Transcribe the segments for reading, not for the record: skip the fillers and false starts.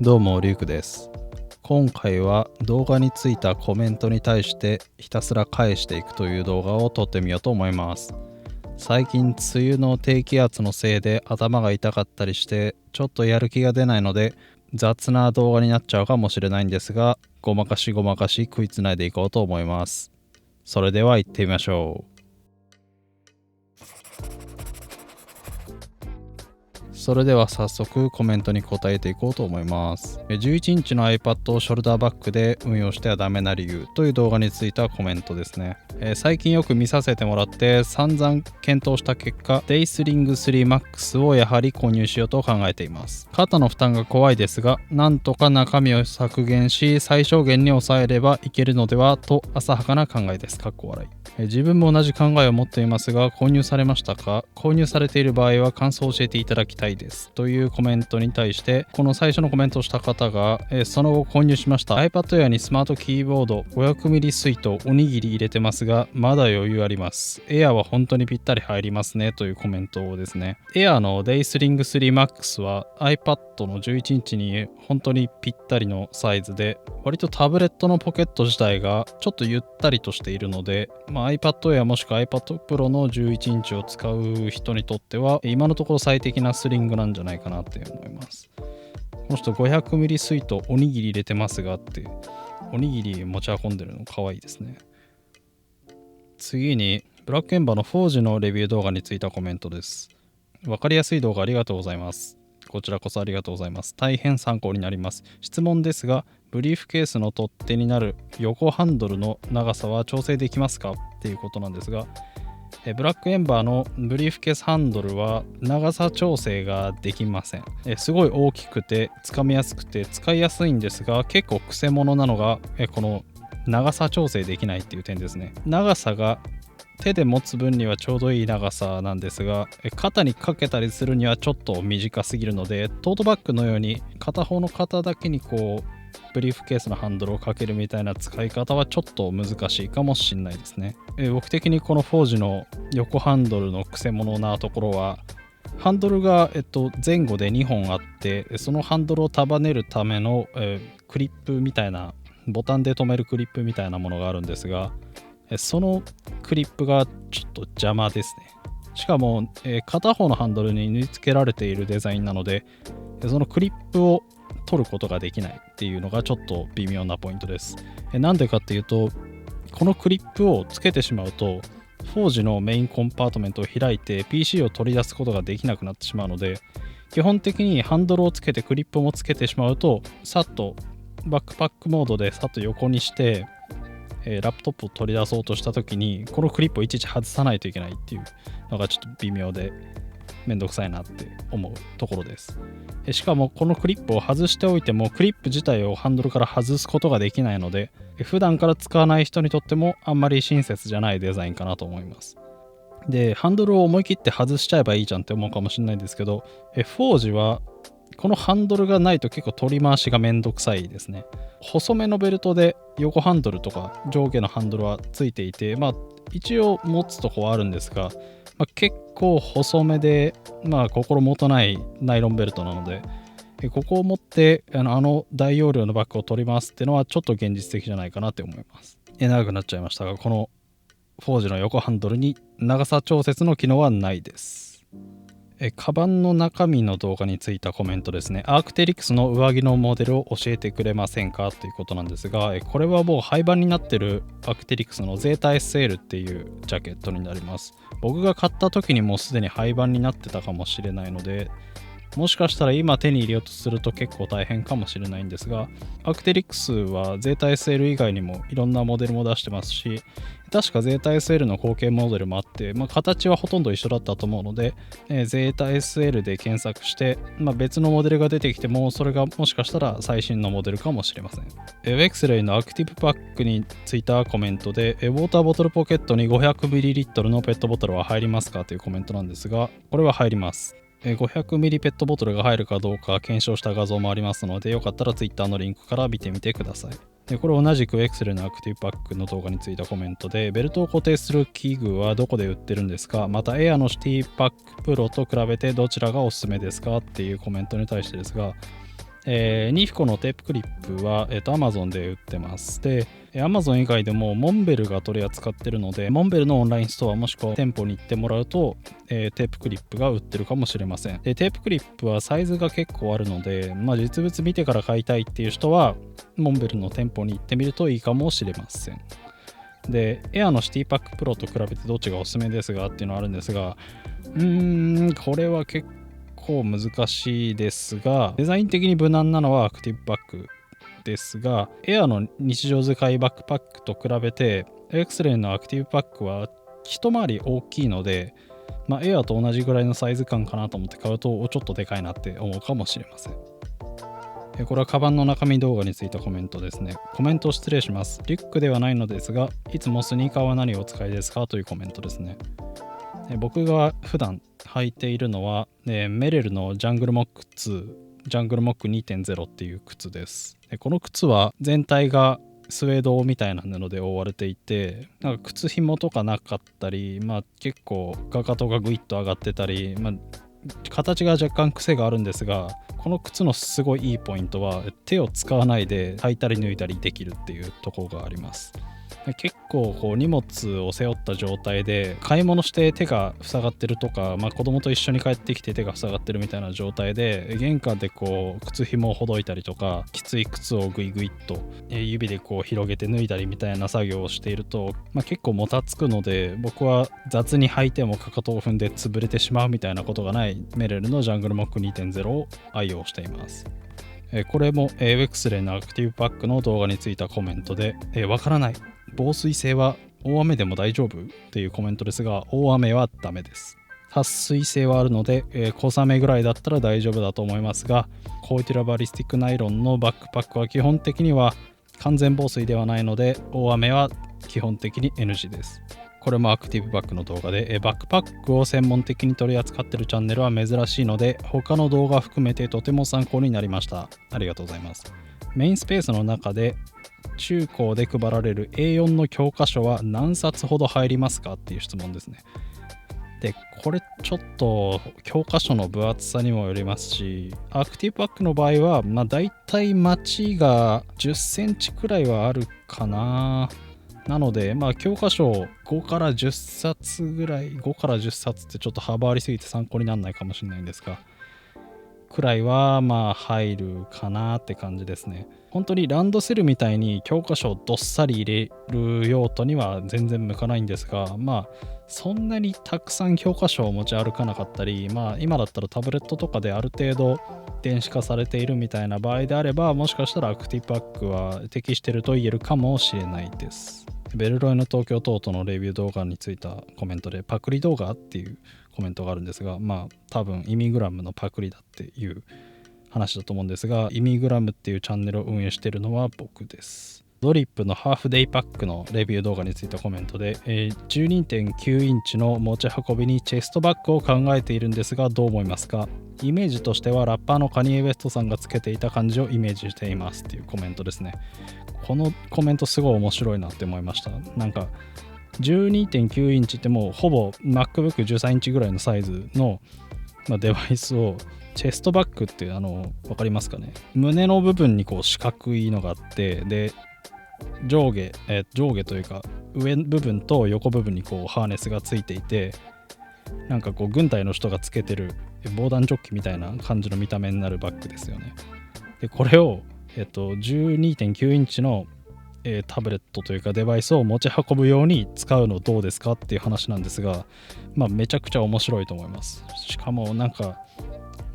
どうもリュウクです。今回は動画についたコメントに対してひたすら返していくという動画を撮ってみようと思います。最近梅雨の低気圧のせいで頭が痛かったりしてちょっとやる気が出ないので雑な動画になっちゃうかもしれないんですが、ごまかし食いつないでいこうと思います。それでは行ってみましょう。それでは早速コメントに答えていこうと思います。11インチの iPad をショルダーバッグで運用してはダメな理由という動画についてはコメントですね。最近よく見させてもらって散々検討した結果、デイスリング3 Max をやはり購入しようと考えています。肩の負担が怖いですが、なんとか中身を削減し最小限に抑えればいけるのではと浅はかな考えです。かっこ笑い。自分も同じ考えを持っていますが、購入されましたか？購入されている場合は感想を教えていただきたいですというコメントに対して、この最初のコメントをした方が、その後購入しました。 iPad Air にスマートキーボード 500mm スイートおにぎり入れてますがまだ余裕あります。 Air は本当にぴったり入りますねというコメントをですね。 Air の Daysling 3 Max は iPad の11インチに本当にぴったりのサイズで、割とタブレットのポケット自体がちょっとゆったりとしているので、iPad Air もしくは iPad Pro の11インチを使う人にとっては今のところ最適なスリングなんじゃないかなって思います。この人 500mm スイートおにぎり入れてますがって、おにぎり持ち運んでるのかわいいですね。次にブラックエンバーのフォージのレビュー動画についたコメントです。わかりやすい動画ありがとうございます。こちらこそありがとうございます。大変参考になります。質問ですが、ブリーフケースの取っ手になる横ハンドルの長さは調整できますかっていうことなんですが、ブラックエンバーのブリーフケースハンドルは長さ調整ができません。すごい大きくてつかみやすくて使いやすいんですが、結構くせ者なのがこの長さ調整できないっていう点ですね。長さが手で持つ分にはちょうどいい長さなんですが、肩にかけたりするにはちょっと短すぎるので、トートバッグのように片方の肩だけにこうブリーフケースのハンドルをかけるみたいな使い方はちょっと難しいかもしれないですね。僕的にこのフォージの横ハンドルのくせ者なところは、ハンドルが前後で2本あって、そのハンドルを束ねるためのクリップみたいな、ボタンで留めるクリップみたいなものがあるんですが、そのクリップがちょっと邪魔ですね。しかも、片方のハンドルに縫い付けられているデザインなので、そのクリップを取ることができないっていうのがちょっと微妙なポイントです。なんでかっていうと、このクリップをつけてしまうと、フォージのメインコンパートメントを開いて PC を取り出すことができなくなってしまうので、基本的にハンドルをつけてクリップもつけてしまうと、さっとバックパックモードでさっと横にしてラップトップを取り出そうとした時にこのクリップをいちいち外さないといけないっていうのがちょっと微妙でめんどくさいなって思うところです。しかもこのクリップを外しておいてもクリップ自体をハンドルから外すことができないので、普段から使わない人にとってもあんまり親切じゃないデザインかなと思います。で、ハンドルを思い切って外しちゃえばいいじゃんって思うかもしれないんですけど、フォージはこのハンドルがないと結構取り回しがめんどくさいですね。細めのベルトで横ハンドルとか上下のハンドルはついていて、一応持つとこはあるんですが、結構細めで心もとないナイロンベルトなので、ここを持って大容量のバッグを取り回すっていうのはちょっと現実的じゃないかなって思います。長くなっちゃいましたが、このフォージの横ハンドルに長さ調節の機能はないです。カバンの中身の動画についたコメントですね。アークテリクスの上着のモデルを教えてくれませんかということなんですが、これはもう廃盤になってるアークテリクスのゼータ SL っていうジャケットになります。僕が買った時にもうすでに廃盤になってたかもしれないので、もしかしたら今手に入れようとすると結構大変かもしれないんですが、アークテリクスはゼータ SL 以外にもいろんなモデルも出してますし、確かゼータ SL の後継モデルもあって、形はほとんど一緒だったと思うので、ゼータ SL で検索して、別のモデルが出てきてもそれがもしかしたら最新のモデルかもしれません。ウェクスレイのアクティブパックについたコメントで、ウォーターボトルポケットに 500ml のペットボトルは入りますかというコメントなんですが、これは入ります。500ml ペットボトルが入るかどうか検証した画像もありますので、よかったら Twitter のリンクから見てみてください。これ同じく Excel のアクティブパックの動画についたコメントで、ベルトを固定する器具はどこで売ってるんですか？また Air のシティパックプロと比べてどちらがおすすめですかっていうコメントに対してですが、ニフコのテープクリップは、Amazon で売ってます。で、Amazon 以外でもモンベルが取り扱ってるので、モンベルのオンラインストアもしくは店舗に行ってもらうと、テープクリップが売ってるかもしれません。で、テープクリップはサイズが結構あるので、実物見てから買いたいっていう人は、モンベルの店舗に行ってみるといいかもしれません。で、エアのシティパックプロと比べてどっちがおすすめですがっていうのはあるんですが、これは結構難しいですが、デザイン的に無難なのはアクティブバッグですが、エアの日常使いバックパックと比べてエクスレイのアクティブパックは一回り大きいので、エアと同じぐらいのサイズ感かなと思って買うとちょっとでかいなって思うかもしれません。これはカバンの中身動画についたコメントですね。コメント失礼します。リュックではないのですが、いつもスニーカーは何をお使いですかというコメントですね。僕が普段履いているのは、メレルのジャングルモック2、ジャングルモック 2.0 っていう靴です。この靴は全体がスウェードみたいな布で覆われていて、なんか靴紐とかなかったり、結構かかとがグイッと上がってたり、形が若干癖があるんですが、この靴のすごいいいポイントは手を使わないで履いたり脱いだりできるっていうところがあります。結構荷物を背負った状態で買い物して手が塞がってるとか、子供と一緒に帰ってきて手が塞がってるみたいな状態で玄関で靴紐をほどいたりとか、きつい靴をグイグイっと指で広げて脱いだりみたいな作業をしていると、結構もたつくので、僕は雑に履いてもかかとを踏んで潰れてしまうみたいなことがないメレルのジャングルモック 2.0 を愛用しています。これもウェクスレイのアクティブパックの動画についたコメントで、わからない、防水性は大雨でも大丈夫っていうコメントですが、大雨はダメです。撥水性はあるので、小雨ぐらいだったら大丈夫だと思いますが、コーティラバリスティックナイロンのバックパックは基本的には完全防水ではないので、大雨は基本的に NG です。これもアクティブバッグの動画で、バックパックを専門的に取り扱っているチャンネルは珍しいので、他の動画含めてとても参考になりました。ありがとうございます。メインスペースの中で中高で配られる A4 の教科書は何冊ほど入りますかっていう質問ですね。で、これちょっと教科書の分厚さにもよりますし、アクティブバッグの場合はだいたい待ちが10センチくらいはあるかな。なので教科書5から10冊ぐらい、5から10冊ってちょっと幅ありすぎて参考にならないかもしれないんですが、くらいは入るかなって感じですね。本当にランドセルみたいに教科書をどっさり入れる用途には全然向かないんですが、そんなにたくさん教科書を持ち歩かなかったり、今だったらタブレットとかである程度電子化されているみたいな場合であれば、もしかしたらアクティブパックは適していると言えるかもしれないです。ベルロイの東京トートのレビュー動画についたコメントで、パクリ動画っていうコメントがあるんですが、多分イミグラムのパクリだっていう話だと思うんですが、イミグラムっていうチャンネルを運営しているのは僕です。ドリップのハーフデイパックのレビュー動画についたコメントで、12.9 インチの持ち運びにチェストバッグを考えているんですが、どう思いますか？イメージとしてはラッパーのカニエ・ウェストさんがつけていた感じをイメージしていますっていうコメントですね。このコメントすごい面白いなって思いました。なんか 12.9 インチってもうほぼ MacBook 13インチぐらいのサイズの、デバイスをチェストバッグって分かりますかね？胸の部分に四角いのがあって、で上下というか上部分と横部分にハーネスがついていて、なんか軍隊の人がつけてる防弾チョッキみたいな感じの見た目になるバッグですよね。でこれを12.9 インチのタブレットというかデバイスを持ち運ぶように使うのどうですかっていう話なんですが、めちゃくちゃ面白いと思います。しかもなんか、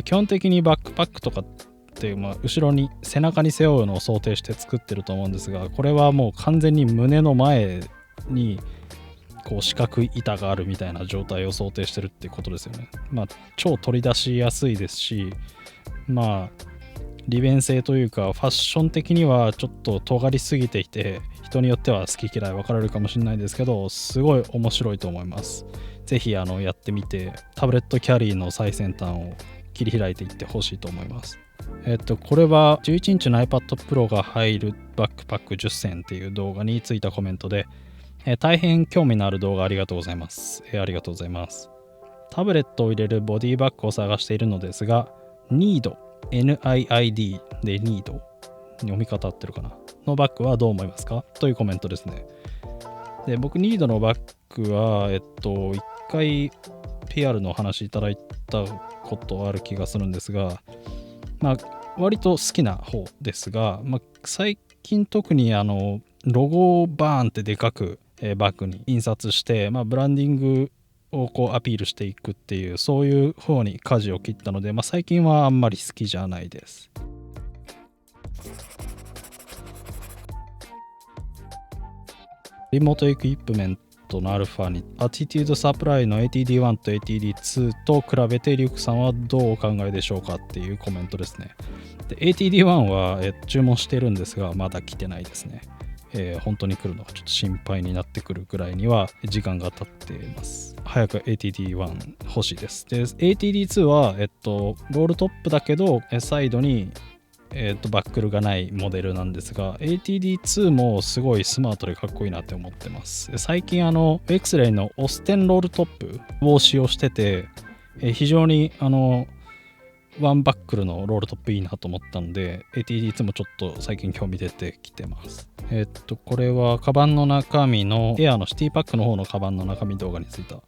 基本的にバックパックとかって後ろに背中に背負うのを想定して作ってると思うんですが、これはもう完全に胸の前に四角い板があるみたいな状態を想定してるってことですよね。超取り出しやすいですし、利便性というかファッション的にはちょっと尖りすぎていて、人によっては好き嫌い分かれるかもしれないですけど、すごい面白いと思います。ぜひやってみて、タブレットキャリーの最先端を切り開いていってほしいと思います。これは11インチの iPad Pro が入るバックパック10選っていう動画についたコメントで、大変興味のある動画ありがとうございます。ありがとうございます。タブレットを入れるボディバッグを探しているのですが、ニード NIID でニード、読み方合ってるかなのバッグはどう思いますかというコメントですね。で、僕ニードのバッグは一回 PR の話いただいたことある気がするんですが、割と好きな方ですが、最近特にロゴをバーンってでかくバッグに印刷して、ブランディングをこうアピールしていくっていう、そういう方に舵を切ったので、最近はあんまり好きじゃないです。リモートエクイプメントのアルファにアティテュードサプライの ATD1 と ATD2 と比べてリュウクさんはどうお考えでしょうかっていうコメントですね。で ATD1 は注文してるんですがまだ来てないですね。本当に来るのがちょっと心配になってくるぐらいには時間が経っています。早く ATD1 欲しいです。で ATD2 はロールトップだけどサイドにバックルがないモデルなんですが ATD2 もすごいスマートでかっこいいなって思ってます。最近X-Ray のオステンロールトップを使用してて非常にワンバックルのロールトップいいなと思ったので ATD2 もちょっと最近興味出てきてます。これはカバンの中身のエアーのシティパックの方のカバンの中身動画についた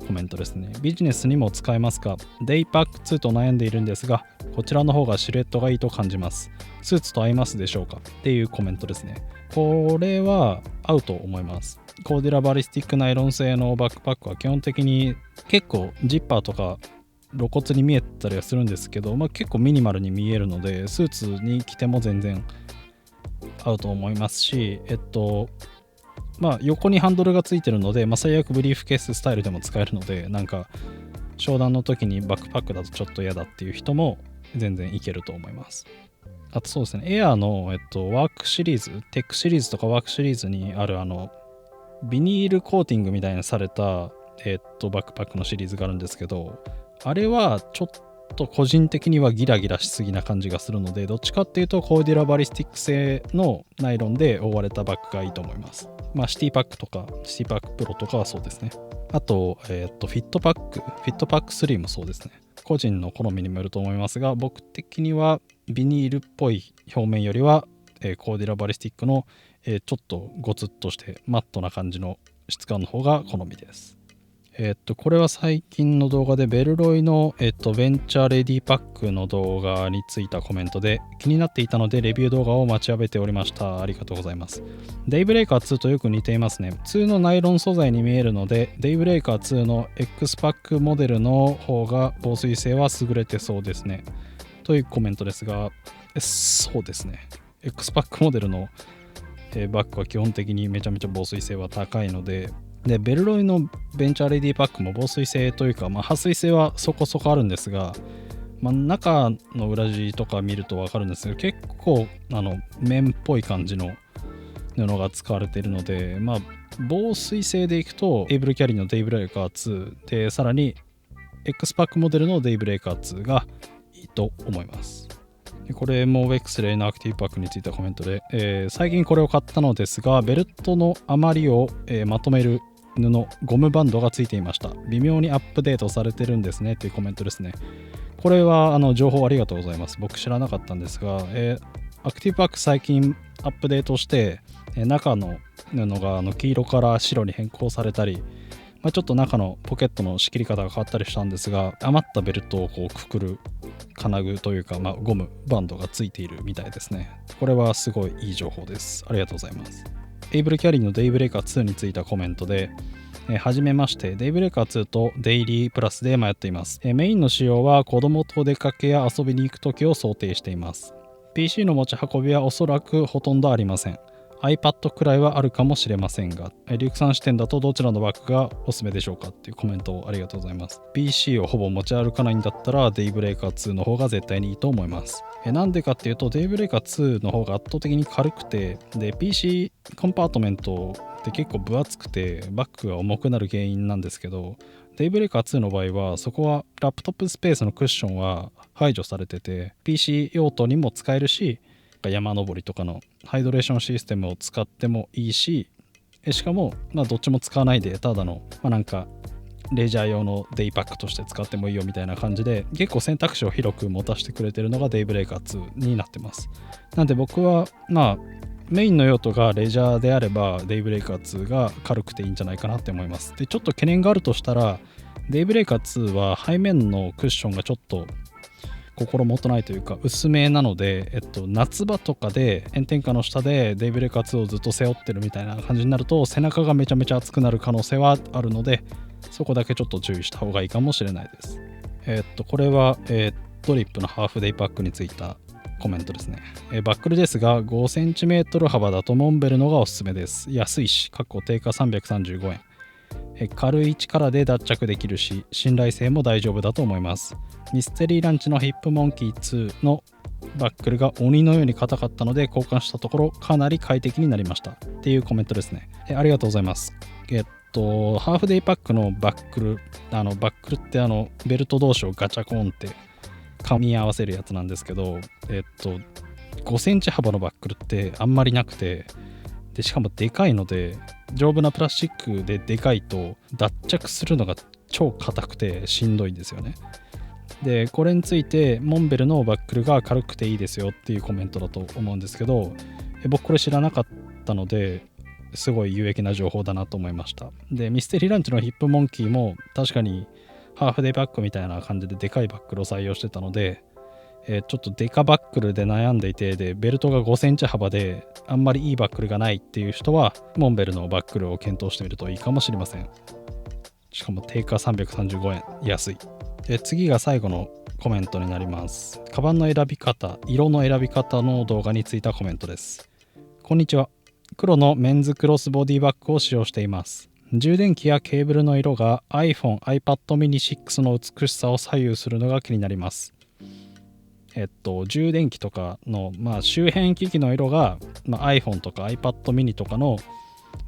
コメントですね。ビジネスにも使えますか？デイパック2と悩んでいるんですがこちらの方がシルエットがいいと感じます。スーツと合いますでしょうかっていうコメントですね。これは合うと思います。コーディラバリスティックナイロン製のバックパックは基本的に結構ジッパーとか露骨に見えたりはするんですけど、結構ミニマルに見えるのでスーツに着ても全然合うと思いますし、横にハンドルがついてるので、最悪ブリーフケーススタイルでも使えるので、なんか商談の時にバックパックだとちょっと嫌だっていう人も全然いけると思います。あとそうですね、エアーの、ワークシリーズ、テックシリーズとかワークシリーズにあるビニールコーティングみたいにされた、バックパックのシリーズがあるんですけど、あれはちょっと個人的にはギラギラしすぎな感じがするので、どっちかっていうとコーディラバリスティック製のナイロンで覆われたバッグがいいと思います。シティパックとかシティパックプロとかはそうですね。あと、フィットパック3もそうですね。個人の好みにもよると思いますが、僕的にはビニールっぽい表面よりは、コーディラバリスティックの、ちょっとゴツッとしてマットな感じの質感の方が好みです。これは最近の動画でベルロイの、ベンチャーレディパックの動画についたコメントで気になっていたのでレビュー動画を待ちわびておりました。ありがとうございます。デイブレイカー2とよく似ていますね。普通のナイロン素材に見えるのでデイブレイカー2の X パックモデルの方が防水性は優れてそうですね。というコメントですが、そうですね。X パックモデルのバッグは基本的にめちゃめちゃ防水性は高いので、ベルロイのベンチャーレディパックも防水性というか、撥水性はそこそこあるんですが、中の裏地とか見ると分かるんですけど、結構綿っぽい感じの布が使われているので、防水性でいくとエイブルキャリーのデイブレイカー2で、さらに X パックモデルのデイブレイカー2がいいと思います。これも X-Ray のアクティブパックについてコメントで、最近これを買ったのですがベルトの余りを、まとめるゴムバンドがついていました。微妙にアップデートされてるんですねというコメントですね。これは情報ありがとうございます。僕知らなかったんですが、アクティブパック最近アップデートして、中の布が黄色から白に変更されたり、ちょっと中のポケットの仕切り方が変わったりしたんですが、余ったベルトをこうくくる金具というか、ゴムバンドがついているみたいですね。これはすごいいい情報です。ありがとうございます。エイブルキャリーのデイブレイカー2についたコメントで、はじめまして、デイブレイカー2とデイリープラスで迷っています。メインの仕様は子供と出かけや遊びに行くときを想定しています。PC の持ち運びはおそらくほとんどありません。iPad くらいはあるかもしれませんが、リュウクさん視点だとどちらのバッグがおすすめでしょうかっていうコメントをありがとうございます。PC をほぼ持ち歩かないんだったらデイブレイカー2の方が絶対にいいと思います。なんでかっていうと、デイブレイカー2の方が圧倒的に軽くて、で PC コンパートメントって結構分厚くてバッグが重くなる原因なんですけど、デイブレイカー2の場合はそこはラップトップスペースのクッションは排除されてて PC 用途にも使えるし、山登りとかのハイドレーションシステムを使ってもいいし、しかもどっちも使わないでただのなんかレジャー用のデイパックとして使ってもいいよみたいな感じで、結構選択肢を広く持たせてくれてるのがデイブレイカー2になってます。なんで僕はメインの用途がレジャーであればデイブレイカー2が軽くていいんじゃないかなって思います。でちょっと懸念があるとしたら、デイブレイカー2は背面のクッションがちょっと心もとないというか薄めなので、夏場とかで炎天下の下でデイブレイカー2をずっと背負ってるみたいな感じになると、背中がめちゃめちゃ熱くなる可能性はあるので、そこだけちょっと注意した方がいいかもしれないです。これは、ドリップのハーフデイパックについたコメントですね。バックルですが 5cm 幅だとモンベルのがおすすめです。安いし、定価335円。軽い力で脱着できるし、信頼性も大丈夫だと思います。ミステリーランチのヒップモンキー2のバックルが鬼のように硬かったので交換したところかなり快適になりましたっていうコメントですね。ありがとうございます。ハーフデイパックのバックル、バックルってベルト同士をガチャコンって噛み合わせるやつなんですけど、5センチ幅のバックルってあんまりなくて、でしかもでかいので、丈夫なプラスチックででかいと脱着するのが超硬くてしんどいんですよね。でこれについてモンベルのバックルが軽くていいですよっていうコメントだと思うんですけど、僕これ知らなかったのですごい有益な情報だなと思いました。でミステリーランチのヒップモンキーも確かにハーフデイバックみたいな感じででかいバックルを採用してたので、ちょっとデカバックルで悩んでいて、でベルトが5センチ幅であんまりいいバックルがないっていう人はモンベルのバックルを検討してみるといいかもしれません。しかも定価335円、安い。で次が最後のコメントになります。カバンの選び方、色の選び方の動画についたコメントです。こんにちは。黒のメンズクロスボディバッグを使用しています。充電器やケーブルの色が iPhone、iPad mini 6の美しさを左右するのが気になります。充電器とかの、周辺機器の色が、iPhone とか iPad mini とかの、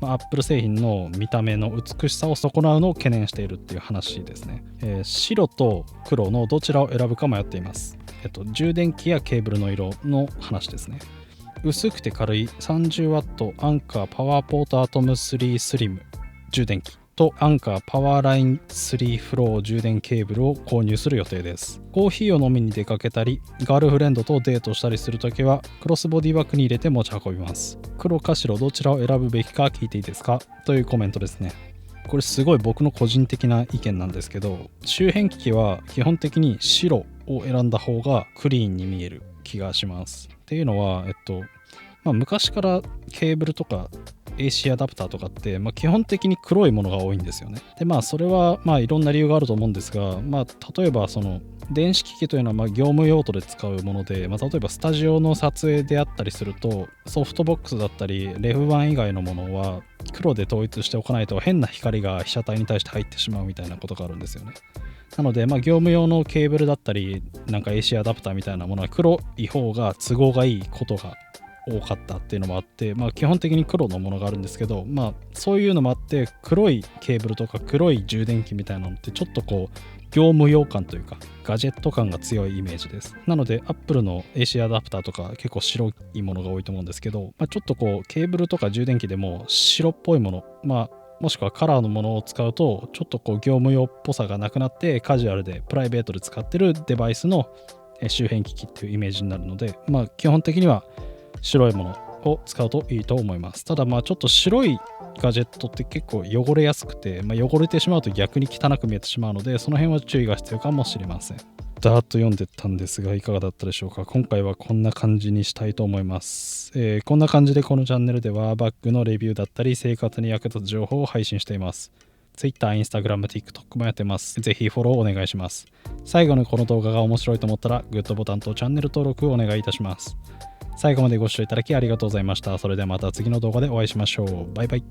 Apple 製品の見た目の美しさを損なうのを懸念しているっていう話ですね。白と黒のどちらを選ぶか迷っています。充電器やケーブルの色の話ですね。薄くて軽い 30W アンカーパワーポートアトム3スリム充電器とアンカーパワーライン3フロー充電ケーブルを購入する予定です。コーヒーを飲みに出かけたりガールフレンドとデートしたりするときはクロスボディバッグに入れて持ち運びます。黒か白どちらを選ぶべきか聞いていいですかというコメントですね。これすごい僕の個人的な意見なんですけど、周辺機器は基本的に白を選んだ方がクリーンに見える気がします。っていうのは昔からケーブルとか AC アダプターとかって、基本的に黒いものが多いんですよね。でそれはいろんな理由があると思うんですが、例えばその電子機器というのは業務用途で使うもので、例えばスタジオの撮影であったりするとソフトボックスだったりレフ板以外のものは黒で統一しておかないと変な光が被写体に対して入ってしまうみたいなことがあるんですよね。なので業務用のケーブルだったりAC アダプターみたいなものは黒い方が都合がいいことが多かったっていうのもあって、基本的に黒のものがあるんですけど、そういうのもあって黒いケーブルとか黒い充電器みたいなのってちょっと業務用感というかガジェット感が強いイメージです。なので Apple の AC アダプターとか結構白いものが多いと思うんですけど、ちょっとケーブルとか充電器でも白っぽいもの、もしくはカラーのものを使うとちょっと業務用っぽさがなくなってカジュアルでプライベートで使ってるデバイスの周辺機器っていうイメージになるので、基本的には白いものを使うといいと思います。ただちょっと白いガジェットって結構汚れやすくて、汚れてしまうと逆に汚く見えてしまうので、その辺は注意が必要かもしれません。ダーッと読んでったんですがいかがだったでしょうか。今回はこんな感じにしたいと思います。こんな感じでこのチャンネルではバッグのレビューだったり生活に役立つ情報を配信しています。Twitter、Instagram、TikTok もやってます。ぜひフォローお願いします。最後にこの動画が面白いと思ったらグッドボタンとチャンネル登録をお願いいたします。最後までご視聴いただきありがとうございました。それではまた次の動画でお会いしましょう。バイバイ。